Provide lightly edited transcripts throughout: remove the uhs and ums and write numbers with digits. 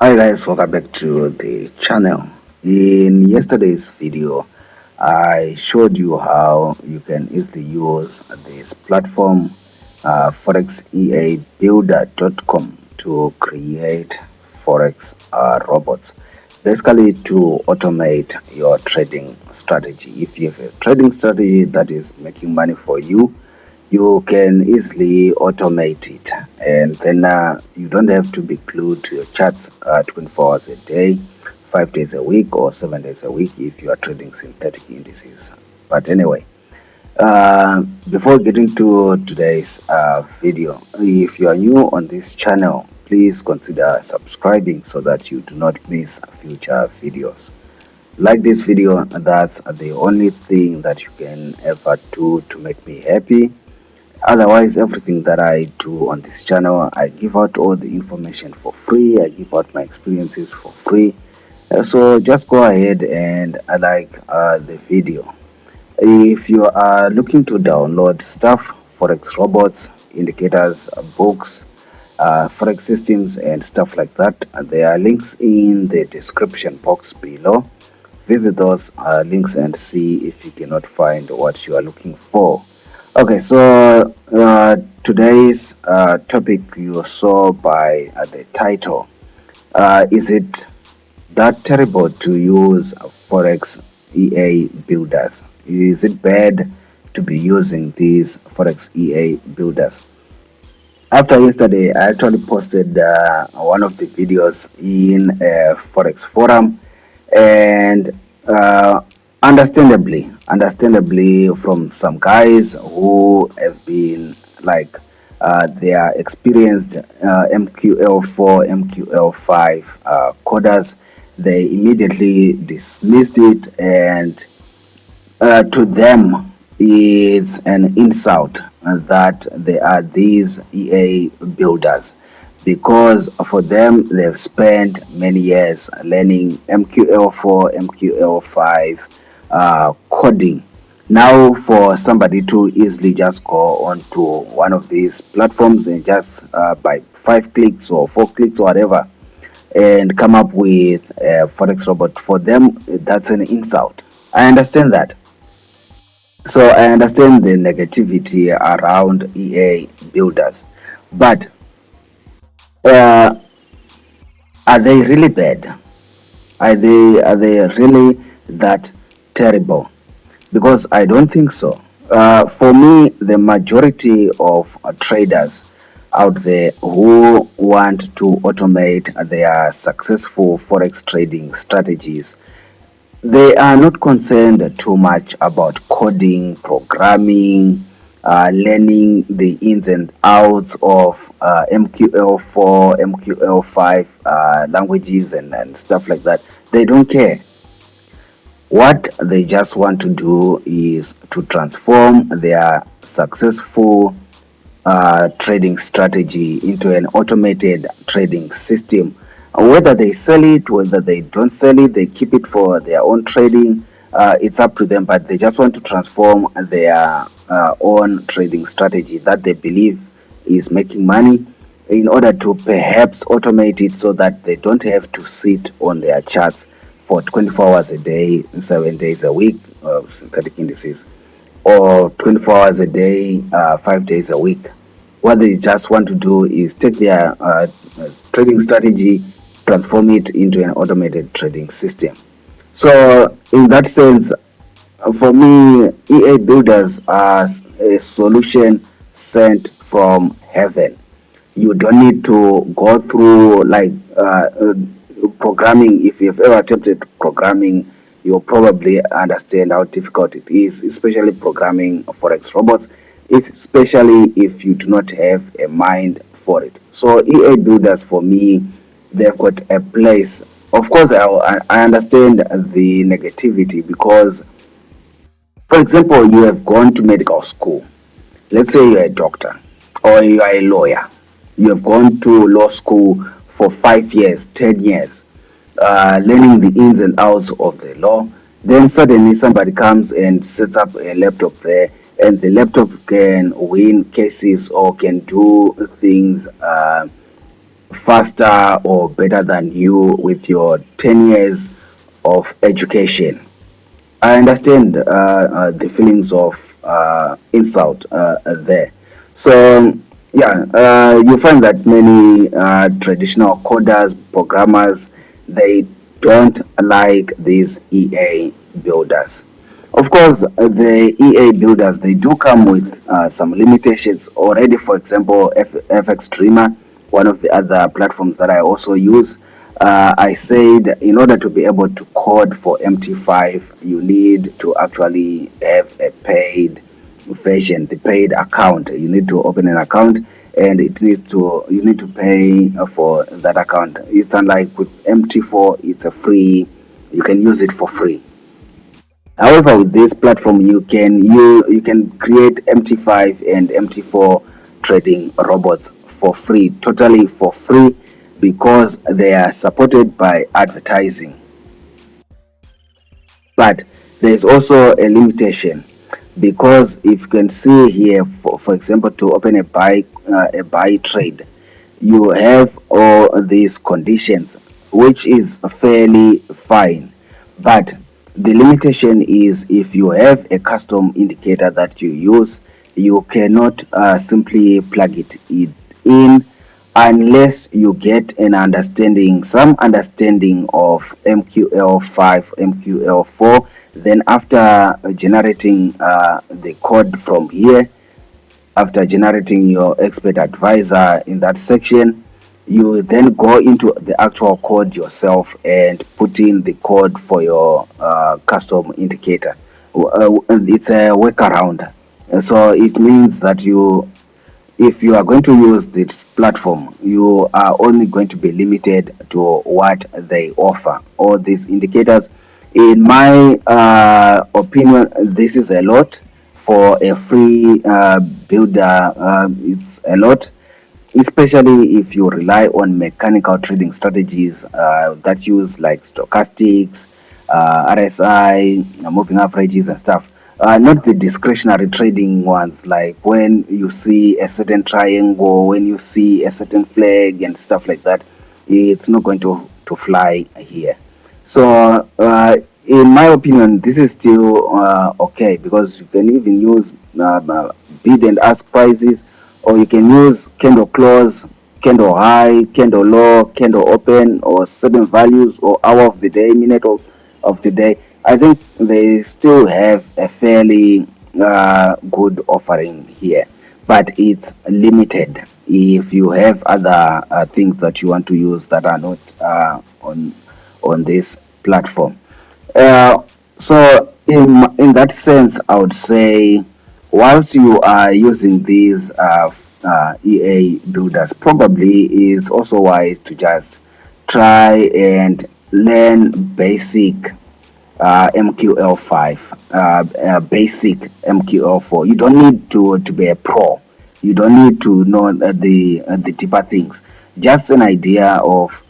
Hi guys, welcome back to the channel. In yesterday's video, I showed you how you can easily use this platform, ForexEABuilder.com, to create Forex robots. Basically, to automate your trading strategy. If you have a trading strategy that is making money for you, you can easily automate it, and then you don't have to be glued to your charts 24 hours a day, 5 days a week, or 7 days a week if you are trading synthetic indices. But anyway, before getting to today's video, if you are new on this channel, please consider subscribing so that you do not miss future videos. Like this video, that's the only thing that you can ever do to make me happy. Otherwise, everything that I do on this channel, I give out all the information for free. I give out my experiences for free. So just go ahead and like the video. If you are looking to download stuff, Forex robots, indicators, books, Forex systems, and stuff like that, there are links in the description box below. Visit those links and see if you cannot find what you are looking for. Okay, so today's topic you saw by the title. Is it that terrible to use Forex EA builders? Is it bad to be using these Forex EA builders? After yesterday, I actually posted one of the videos in a Forex forum, and understandably from some guys who have been like they are experienced MQL4, MQL5 coders, they immediately dismissed it, and to them it's an insult that they are these EA builders, because for them they've spent many years learning MQL4, MQL5 coding. Now for somebody to easily just go onto one of these platforms and just by 5 clicks or 4 clicks or whatever, and come up with a Forex robot, for them that's an insult. I understand that. So I understand the negativity around EA builders, but uh, are they really bad? Are they really that terrible? Because I don't think so. For me, the majority of traders out there who want to automate their successful forex trading strategies, they are not concerned too much about coding, programming, learning the ins and outs of MQL4, MQL5 languages and stuff like that. They don't care. What they just want to do is to transform their successful trading strategy into an automated trading system. Whether they sell it, whether they don't sell it, they keep it for their own trading, it's up to them, but they just want to transform their own trading strategy that they believe is making money, in order to perhaps automate it so that they don't have to sit on their charts for 24 hours a day, 7 days a week, synthetic indices, or 24 hours a day, 5 days a week. What they just want to do is take their trading strategy, transform it into an automated trading system. So in that sense, for me, EA builders are a solution sent from heaven. You don't need to go through like programming. If you've ever attempted programming, you'll probably understand how difficult it is, especially programming Forex robots, especially if you do not have a mind for it. So EA builders, for me, they've got a place. Of course, I understand the negativity, because, for example, you have gone to medical school. Let's say you're a doctor or you are a lawyer. You have gone to law school for 5 years, 10 years, learning the ins and outs of the law. Then suddenly somebody comes and sets up a laptop there, and the laptop can win cases or can do things faster or better than you with your 10 years of education. I understand the feelings of insult there. So, yeah, you find that many traditional coders, programmers, they don't like these EA builders. Of course, the EA builders, they do come with some limitations already. For example, FX Dreamer, one of the other platforms that I also use, I said in order to be able to code for MT5, you need to actually have a paid version, the paid account. You need to open an account, and you need to pay for that account. It's unlike with MT4, it's a free, you can use it for free. However, with this platform, you can create MT5 and MT4 trading robots for free, totally for free, because they are supported by advertising. But there's also a limitation, because if you can see here, for example, to open a buy trade, you have all these conditions, which is fairly fine. But the limitation is, if you have a custom indicator that you use, you cannot simply plug it in unless you get some understanding of MQL5, MQL4. Then after generating the code from here, after generating your expert advisor in that section, you then go into the actual code yourself and put in the code for your custom indicator. It's a workaround. So it means that if you are going to use this platform, you are only going to be limited to what they offer. All these indicators, in my opinion, this is a lot for a free builder. It's a lot, especially if you rely on mechanical trading strategies that use like stochastics, RSI, moving averages and stuff. Not the discretionary trading ones, like when you see a certain triangle, when you see a certain flag and stuff like that. It's not going to fly here. So, in my opinion, this is still okay, because you can even use bid and ask prices, or you can use candle close, candle high, candle low, candle open, or certain values, or hour of the day, minute of the day. I think they still have a fairly good offering here, but it's limited. If you have other things that you want to use that are not on this platform. So in that sense, I would say, whilst you are using these EA builders, probably is also wise to just try and learn basic MQL5, basic MQL4. You don't need to be a pro. You don't need to know the deeper things. Just an idea of,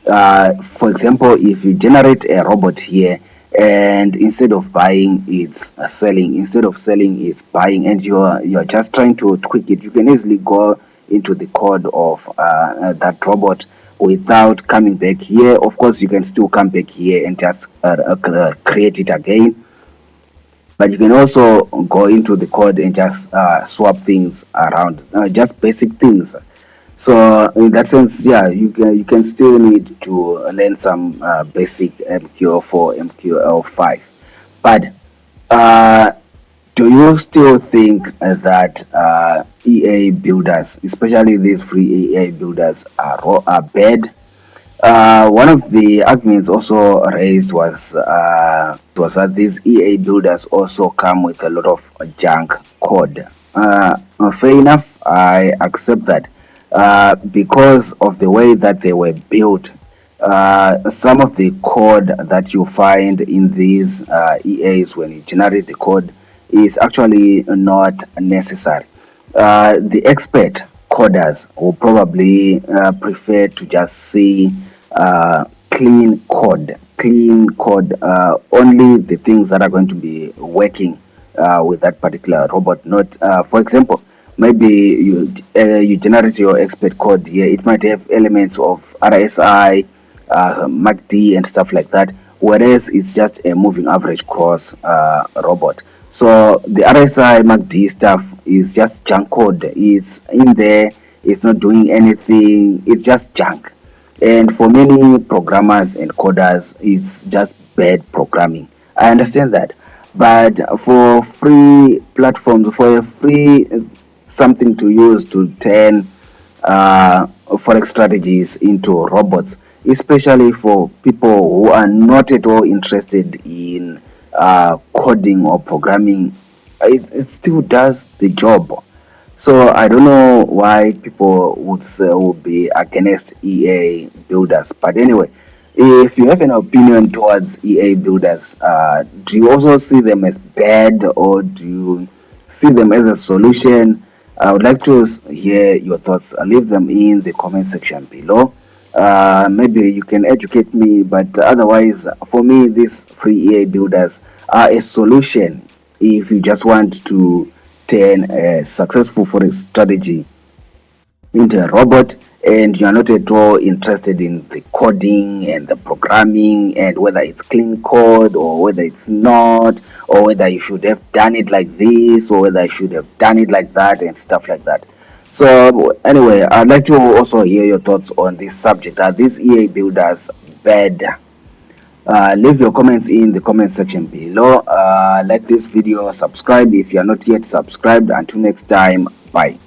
for example, if you generate a robot here, and instead of buying, it's selling. Instead of selling, it's buying, and you're just trying to tweak it. You can easily go into the code of that robot without coming back here. Of course, you can still come back here and just create it again. But you can also go into the code and just swap things around, just basic things. So in that sense, yeah, you can still need to learn some basic MQL4, MQL5. But do you still think that EA builders, especially these free EA builders, are bad? One of the arguments also raised was that these EA builders also come with a lot of junk code. Fair enough, I accept that. Because of the way that they were built, some of the code that you find in these EAs when you generate the code is actually not necessary. The expert coders will probably prefer to just see clean code, only the things that are going to be working with that particular robot. Not, for example, maybe you generate your expert code here. It might have elements of RSI, MACD and stuff like that, whereas it's just a moving average cross robot. So the RSI MACD stuff is just junk code. It's in there, it's not doing anything, it's just junk. And for many programmers and coders, it's just bad programming. I understand that. But for free platforms, for a free something to use to turn forex strategies into robots, especially for people who are not at all interested in coding or programming, it still does the job. So I don't know why people would say, would be against EA builders. But anyway, if you have an opinion towards EA builders, do you also see them as bad or do you see them as a solution? I would like to hear your thoughts. Leave them in the comment section below. Maybe you can educate me, but otherwise, for me, these free EA builders are a solution if you just want to turn a successful forex strategy into a robot and you're not at all interested in the coding and the programming and whether it's clean code or whether it's not, or whether you should have done it like this or whether I should have done it like that and stuff like that. So anyway, I'd like to also hear your thoughts on this subject. Are these EA builders bad? Leave your comments in the comment section below. Like this video, subscribe if you are not yet subscribed. Until next time, bye.